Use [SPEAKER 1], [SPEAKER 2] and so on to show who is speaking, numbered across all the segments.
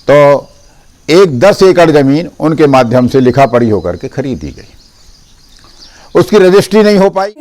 [SPEAKER 1] तो एक 10 एकड़ ज़मीन उनके माध्यम से लिखा पढ़ी होकर के खरीदी गई। उसकी रजिस्ट्री नहीं हो पाई।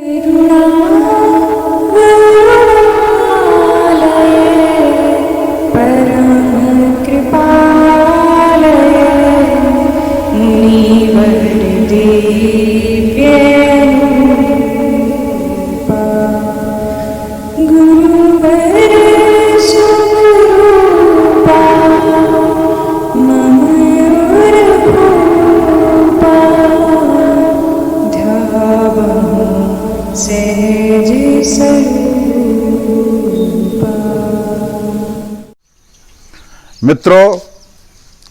[SPEAKER 1] मित्रों,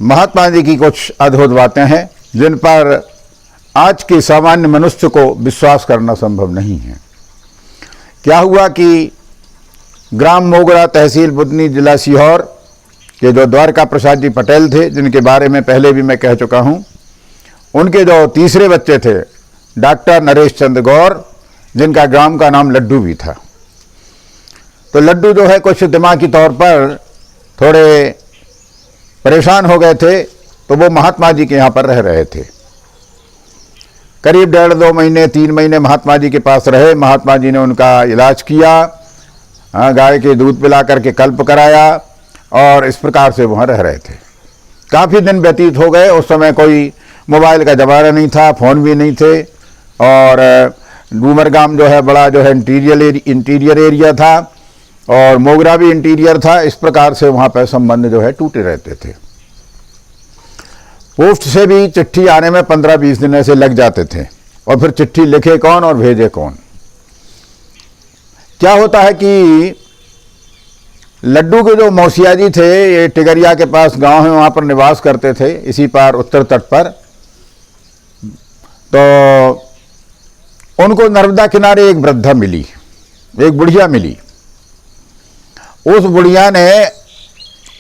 [SPEAKER 1] महात्मा जी की कुछ अद्भुत बातें हैं जिन पर आज के सामान्य मनुष्य को विश्वास करना संभव नहीं है। क्या हुआ कि ग्राम मोगरा, तहसील बुधनी, जिला सीहोर के जो द्वारका प्रसाद जी पटेल थे, जिनके बारे में पहले भी मैं कह चुका हूं, उनके जो तीसरे बच्चे थे डॉक्टर नरेश चंद्र गौर, जिनका ग्राम का नाम लड्डू भी था। तो लड्डू जो है कुछ दिमागी तौर पर थोड़े परेशान हो गए थे, तो वो महात्मा जी के यहाँ पर रह रहे थे। करीब 1.5-2 महीने 3 महीने महात्मा जी के पास रहे। महात्मा जी ने उनका इलाज किया, गाय के दूध पिला करके कल्प कराया और इस प्रकार से वहाँ रह रहे थे। काफ़ी दिन व्यतीत हो गए। उस समय कोई मोबाइल का ज़माना नहीं था, फ़ोन भी नहीं थे, और डूमरगाम जो है बड़ा जो है इंटीरियर एरिया था और मोगरा भी इंटीरियर था। इस प्रकार से वहाँ पर संबंध जो है टूटे रहते थे। पोस्ट से भी चिट्ठी आने में 15-20 दिन ऐसे लग जाते थे, और फिर चिट्ठी लिखे कौन और भेजे कौन। क्या होता है कि लड्डू के जो मौसिया जी थे, ये टिगरिया के पास गांव है, वहाँ पर निवास करते थे, इसी पार उत्तर तट पर। तो उनको नर्मदा किनारे एक वृद्धा मिली, एक बुढ़िया मिली। उस बुढ़िया ने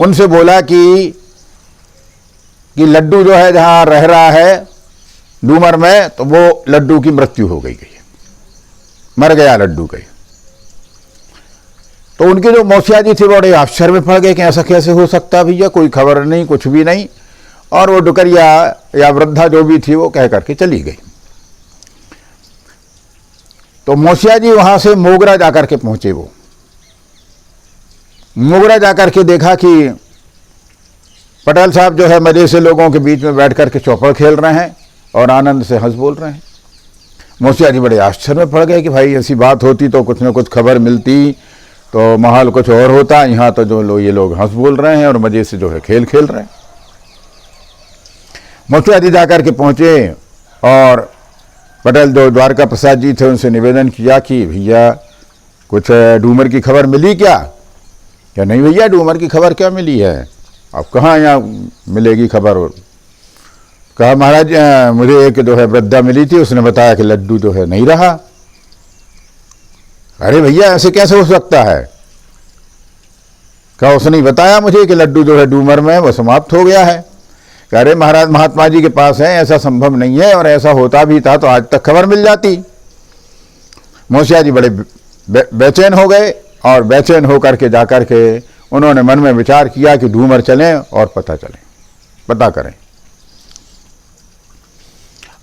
[SPEAKER 1] उनसे बोला कि लड्डू जो है जहाँ रह रहा है डूमर में, तो वो लड्डू की मृत्यु हो गई, मर गया लड्डू कहीं। तो उनके जो मौसिया जी थे बड़े आश्चर्य में पड़ गए कि ऐसा कैसे हो सकता भैया, कोई खबर नहीं, कुछ भी नहीं। और वो डुकरिया या वृद्धा जो भी थी वो कह करके चली गई। तो मौसिया जी वहां से मोगरा जाकर के पहुंचे। वो मोगरा जाकर के देखा कि पटेल साहब जो है मजे से लोगों के बीच में बैठ करके चौपड़ खेल रहे हैं और आनंद से हंस बोल रहे हैं। मौसिया जी बड़े आश्चर्य में पड़ गए कि भाई ऐसी बात होती तो कुछ न कुछ खबर मिलती, तो माहौल कुछ और होता। यहाँ तो जो ये लोग हंस बोल रहे हैं और मजे से जो है खेल खेल रहे हैं। मौसिया जी जाकर के पहुंचे और पटेल जो द्वारका प्रसाद जी थे उनसे निवेदन किया कि भैया कुछ डूमर की खबर मिली क्या? क्या नहीं भैया, डूमर की खबर क्या मिली है, अब कहाँ यहाँ मिलेगी खबर। कहा महाराज मुझे एक जो है वृद्धा मिली थी, उसने बताया कि लड्डू जो है नहीं रहा। अरे भैया ऐसे कैसे हो सकता है? कहा उसने बताया मुझे कि लड्डू जो है डूमर में वो समाप्त हो गया है। कह रहे महाराज महात्मा जी के पास है, ऐसा संभव नहीं है, और ऐसा होता भी था तो आज तक खबर मिल जाती। मौसिया जी बड़े बेचैन हो गए और बेचैन होकर के जाकर के उन्होंने मन में विचार किया कि डूमर चलें और पता करें।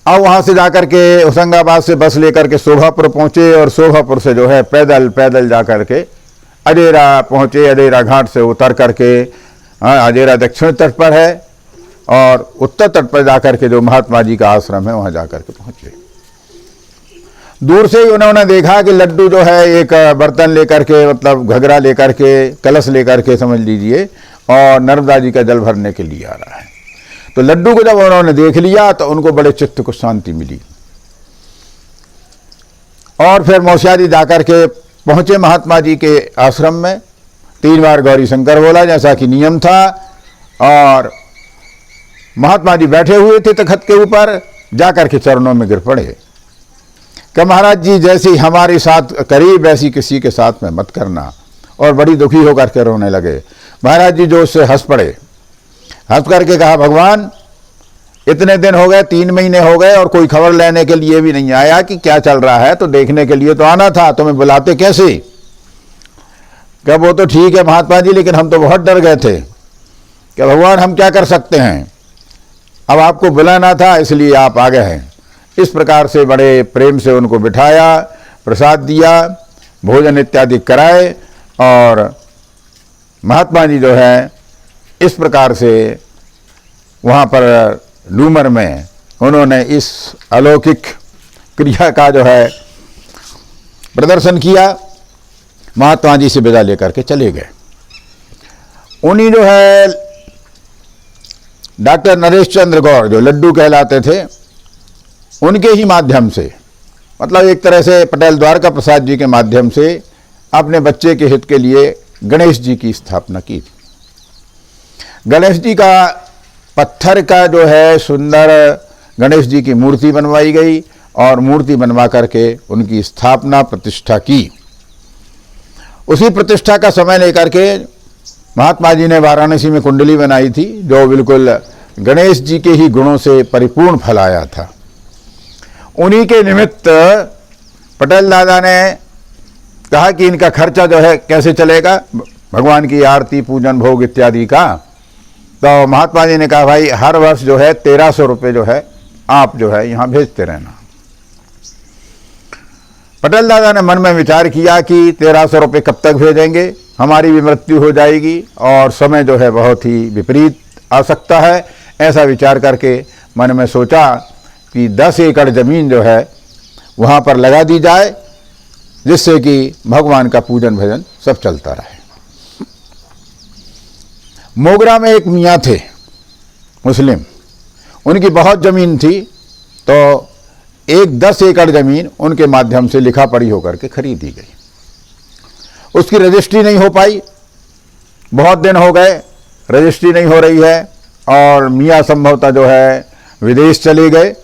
[SPEAKER 1] अब वहां से जाकर के होशंगाबाद से बस लेकर के शोभापुर पहुंचे और शोभापुर से जो है पैदल जाकर के अजेरा पहुंचे। अजेरा घाट से उतर करके, अजेरा दक्षिण तट पर है, और उत्तर तट पर जाकर के जो महात्मा जी का आश्रम है वहां जाकर के पहुंचे। दूर से ही उन्होंने देखा कि लड्डू जो है एक बर्तन लेकर के, मतलब घघरा लेकर के, कलश लेकर के समझ लीजिए, और नर्मदा जी का जल भरने के लिए आ रहा है। तो लड्डू को जब उन्होंने देख लिया तो उनको बड़े चित्त को शांति मिली। और फिर मौसिया जी जाकर के पहुंचे महात्मा जी के आश्रम में। 3 बार गौरी शंकर बोला जैसा कि नियम था, और महात्मा जी बैठे हुए थे तखत के ऊपर, जाकर के चरणों में गिर पड़े कि महाराज जी जैसी हमारे साथ करी वैसी किसी के साथ में मत करना। और बड़ी दुखी होकर के रोने लगे। महाराज जी जो उससे हंस पड़े, हंस करके कहा भगवान इतने दिन हो गए, 3 महीने हो गए, और कोई खबर लेने के लिए भी नहीं आया कि क्या चल रहा है, तो देखने के लिए तो आना था, तुम्हें बुलाते कैसे? क्या वो तो ठीक है महात्मा जी, लेकिन हम तो बहुत डर गए थे कि भगवान हम क्या कर सकते हैं, अब आपको बुलाना था इसलिए आप आ गए हैं। इस प्रकार से बड़े प्रेम से उनको बिठाया, प्रसाद दिया, भोजन इत्यादि कराए और महात्मा जी जो है इस प्रकार से वहाँ पर डूमर में उन्होंने इस अलौकिक क्रिया का जो है प्रदर्शन किया। महात्मा जी से विदा लेकर के चले गए। उन्हीं जो है डॉक्टर नरेश चंद्र गौर जो लड्डू कहलाते थे, उनके ही माध्यम से, मतलब एक तरह से पटेल द्वारका प्रसाद जी के माध्यम से अपने बच्चे के हित के लिए गणेश जी की स्थापना की थी। गणेश जी का पत्थर का जो है सुंदर गणेश जी की मूर्ति बनवाई गई और मूर्ति बनवा करके उनकी स्थापना प्रतिष्ठा की। उसी प्रतिष्ठा का समय लेकर के महात्मा जी ने वाराणसी में कुंडली बनाई थी जो बिल्कुल गणेश जी के ही गुणों से परिपूर्ण फलाया था। उन्हीं के निमित्त पटेल दादा ने कहा कि इनका खर्चा जो है कैसे चलेगा, भगवान की आरती पूजन भोग इत्यादि का। तो महात्मा जी ने कहा भाई हर वर्ष जो है 1300 रुपये जो है आप जो है यहाँ भेजते रहना। पटेल दादा ने मन में विचार किया कि 1300 रुपये कब तक भेजेंगे, हमारी भी मृत्यु हो जाएगी और समय जो है बहुत ही विपरीत आ सकता है। ऐसा विचार करके मन में सोचा कि 10 एकड़ जमीन जो है वहाँ पर लगा दी जाए, जिससे कि भगवान का पूजन भजन सब चलता रहे। मोगरा में एक मियाँ थे मुस्लिम, उनकी बहुत ज़मीन थी, तो एक 10 एकड़ ज़मीन उनके माध्यम से लिखा पढ़ी होकर के खरीदी गई। उसकी रजिस्ट्री नहीं हो पाई, बहुत दिन हो गए रजिस्ट्री नहीं हो रही है और मियाँ संभवतः जो है विदेश चले गए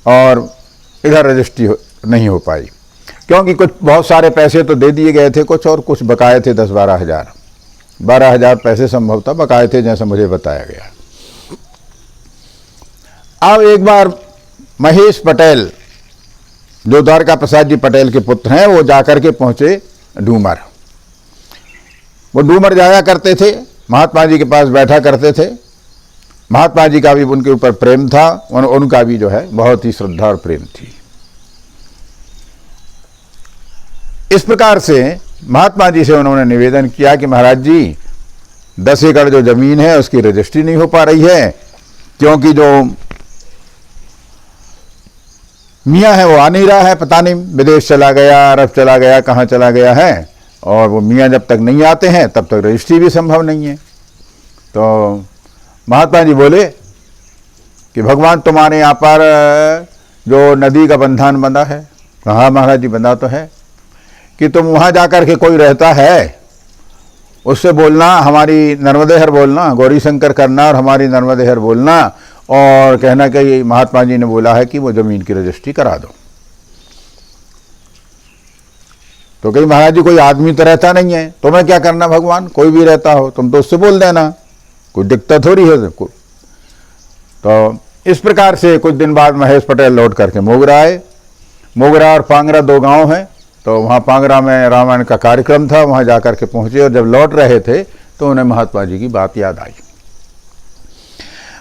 [SPEAKER 1] और इधर रजिस्ट्री नहीं हो पाई, क्योंकि कुछ बहुत सारे पैसे तो दे दिए गए थे कुछ, और कुछ बकाए थे 10-12 हज़ार, 12 हज़ार पैसे संभवतः बकाए थे जैसा मुझे बताया गया। अब एक बार महेश पटेल जो द्वारका प्रसाद जी पटेल के पुत्र हैं वो जाकर के पहुंचे डूमर। वो डूमर जाया करते थे, महात्मा जी के पास बैठा करते थे। महात्मा जी का भी उनके ऊपर प्रेम था, उनका भी जो है बहुत ही श्रद्धा और प्रेम थी। इस प्रकार से महात्मा जी से उन्होंने निवेदन किया कि महाराज जी 10 एकड़ जो जमीन है उसकी रजिस्ट्री नहीं हो पा रही है, क्योंकि जो मियाँ है वो आ नहीं रहा है, पता नहीं विदेश चला गया, अरब चला गया, कहाँ चला गया है, और वो मियाँ जब तक नहीं आते हैं तब तक रजिस्ट्री भी संभव नहीं है। तो महात्मा जी बोले कि भगवान तुम्हारे यहाँ पर जो नदी का बंधन बंधा है, कहाँ महाराज जी बंधा तो है, कि तुम वहाँ जाकर के कोई रहता है उससे बोलना, हमारी नर्मदेहर बोलना, गौरी शंकर करना और हमारी नर्मदेहर बोलना और कहना कि महात्मा जी ने बोला है कि वो ज़मीन की रजिस्ट्री करा दो। तो कहीं महाराज जी कोई आदमी तो रहता नहीं है, तुम्हें क्या करना, भगवान कोई भी रहता हो तुम तो उससे बोल देना, कोई दिक्कत थोड़ी है सबको। तो इस प्रकार से कुछ दिन बाद महेश पटेल लौट करके मोगरा आए। मोगरा और पांगरा 2 गांव हैं, तो वहाँ पांगरा में रामायण का कार्यक्रम था, वहाँ जाकर के पहुँचे और जब लौट रहे थे तो उन्हें महात्मा जी की बात याद आई।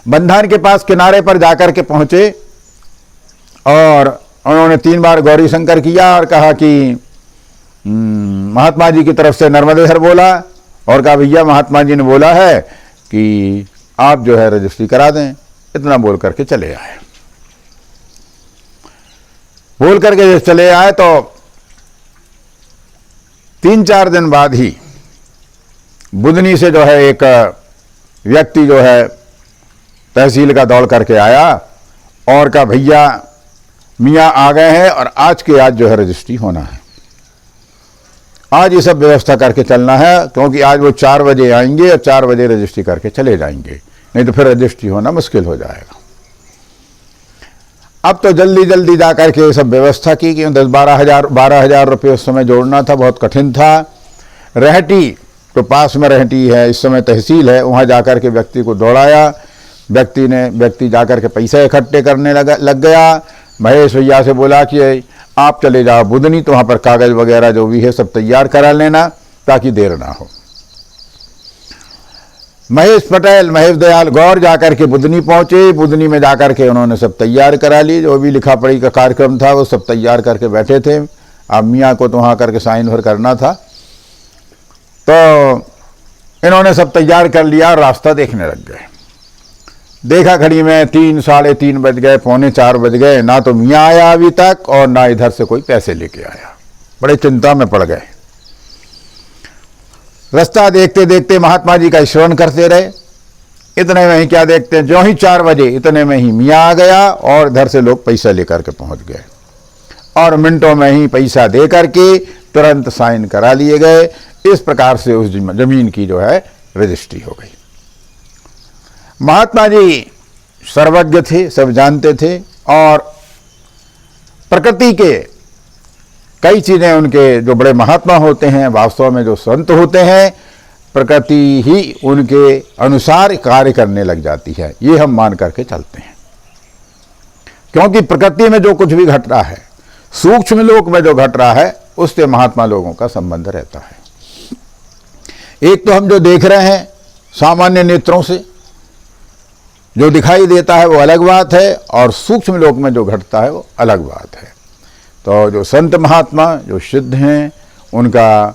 [SPEAKER 1] बंधान के पास किनारे पर जाकर के पहुँचे और उन्होंने 3 बार गौरी शंकर किया और कहा कि महात्मा जी की तरफ से नर्मदेहर बोला और कहा भैया महात्मा जी ने बोला है कि आप जो है रजिस्ट्री करा दें। इतना बोल करके चले आए। बोल करके चले आए तो 3-4 दिन बाद ही बुधनी से जो है एक व्यक्ति जो है तहसील का दौड़ करके आया और कहा भैया मियाँ आ गए हैं और आज के आज जो है रजिस्ट्री होना है, आज ये सब व्यवस्था करके चलना है, क्योंकि आज वो 4 बजे आएंगे और 4 बजे रजिस्ट्री करके चले जाएंगे, नहीं तो फिर रजिस्ट्री होना मुश्किल हो जाएगा। अब तो जल्दी जल्दी जा करके सब व्यवस्था की कि 12 हज़ार रुपये उस समय जोड़ना था, बहुत कठिन था। रहटी तो पास में रहटी है, इस समय तहसील है, वहाँ जाकर के व्यक्ति को दौड़ाया। व्यक्ति जाकर के पैसा इकट्ठे करने लग गया। महेश भैया से बोला कि आप चले जाओ बुधनी, तो वहाँ पर कागज़ वगैरह जो भी है सब तैयार करा लेना ताकि देर ना हो। महेश पटेल, महेश दयाल गौर जाकर के बुधनी पहुंचे। बुधनी में जाकर के उन्होंने सब तैयार करा ली, जो भी लिखा पढ़ी का कार्यक्रम था वो सब तैयार करके बैठे थे। अब मियाँ को तो वहाँ करके साइन भर करना था, तो इन्होंने सब तैयार कर लिया और रास्ता देखने लग गए। देखा घड़ी में 3 साढ़े 3 बज गए, पौने 4 बज गए, ना तो मियाँ आया अभी तक और ना इधर से कोई पैसे लेके आया। बड़े चिंता में पड़ गए। रास्ता देखते देखते महात्मा जी का स्मरण करते रहे। इतने में ही क्या देखते हैं, जो ही 4 बजे इतने में ही मियाँ आ गया और इधर से लोग पैसा लेकर के पहुंच गए और मिनटों में ही पैसा दे करके तुरंत साइन करा लिए गए। इस प्रकार से उस जमीन की जो है रजिस्ट्री हो गई। महात्मा जी सर्वज्ञ थे, सब जानते थे और प्रकृति के कई चीजें, उनके जो बड़े महात्मा होते हैं, वास्तव में जो संत होते हैं, प्रकृति ही उनके अनुसार कार्य करने लग जाती है, ये हम मान करके चलते हैं। क्योंकि प्रकृति में जो कुछ भी घट रहा है, सूक्ष्म लोक में जो घट रहा है, उससे महात्मा लोगों का संबंध रहता है। एक तो हम जो देख रहे हैं सामान्य नेत्रों से जो दिखाई देता है वो अलग बात है, और सूक्ष्म लोक में जो घटता है वो अलग बात है। तो जो संत महात्मा जो सिद्ध हैं, उनका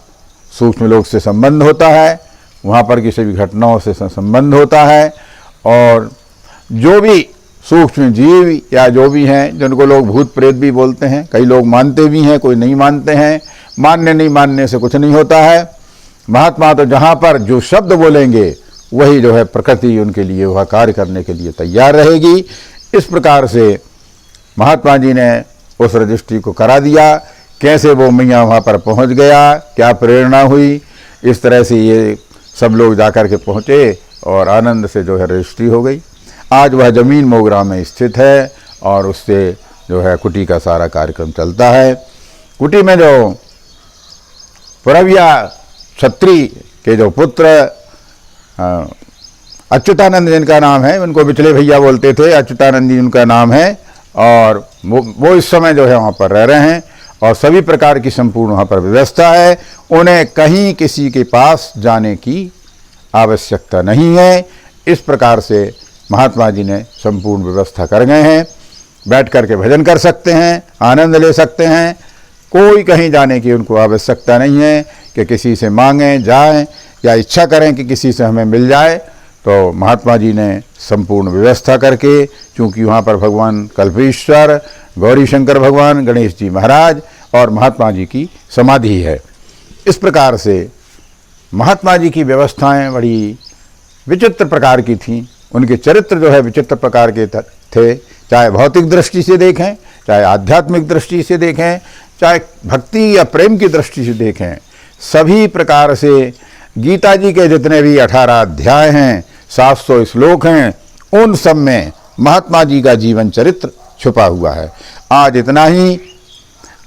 [SPEAKER 1] सूक्ष्म लोक से संबंध होता है, वहाँ पर किसी भी घटनाओं से संबंध होता है। और जो भी सूक्ष्म जीव या जो भी हैं, जिनको लोग भूत प्रेत भी बोलते हैं, कई लोग मानते भी हैं, कोई नहीं मानते हैं। मानने नहीं मानने से कुछ नहीं होता है। महात्मा तो जहाँ पर जो शब्द बोलेंगे वही जो है प्रकृति उनके लिए वह कार्य करने के लिए तैयार रहेगी। इस प्रकार से महात्मा जी ने उस रजिस्ट्री को करा दिया। कैसे वो मियाँ वहाँ पर पहुँच गया, क्या प्रेरणा हुई, इस तरह से ये सब लोग जाकर के पहुँचे और आनंद से जो है रजिस्ट्री हो गई। आज वह ज़मीन मोगरा में स्थित है और उससे जो है कुटी का सारा कार्यक्रम चलता है। कुटी में जो पुरविया छत्री के जो पुत्र अच्युतानंद जिनका नाम है, उनको बिचले भैया बोलते थे, अच्युतानंद जी उनका नाम है, और वो इस समय जो है वहाँ पर रह रहे हैं और सभी प्रकार की संपूर्ण वहाँ पर व्यवस्था है। उन्हें कहीं किसी के पास जाने की आवश्यकता नहीं है। इस प्रकार से महात्मा जी ने संपूर्ण व्यवस्था कर गए हैं। बैठ कर के भजन कर सकते हैं, आनंद ले सकते हैं, कोई कहीं जाने की उनको आवश्यकता नहीं है कि किसी से मांगें जाएं या इच्छा करें कि किसी से हमें मिल जाए। तो महात्मा जी ने संपूर्ण व्यवस्था करके, चूँकि वहाँ पर भगवान कल्पेश्वर, गौरी शंकर भगवान, गणेश जी महाराज और महात्मा जी की समाधि है। इस प्रकार से महात्मा जी की व्यवस्थाएं बड़ी विचित्र प्रकार की थीं। उनके चरित्र जो है विचित्र प्रकार के थे, चाहे भौतिक दृष्टि से देखें, चाहे आध्यात्मिक दृष्टि से देखें, चाहे भक्ति या प्रेम की दृष्टि से देखें। सभी प्रकार से गीता जी के जितने भी 18 अध्याय हैं, 700 श्लोक हैं, उन सब में महात्मा जी का जीवन चरित्र छुपा हुआ है। आज इतना ही।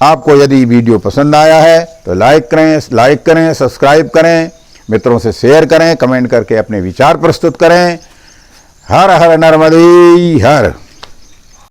[SPEAKER 1] आपको यदि वीडियो पसंद आया है तो लाइक करें, सब्सक्राइब करें, मित्रों से शेयर करें, कमेंट करके अपने विचार प्रस्तुत करें। हर हर नर्मदे हर।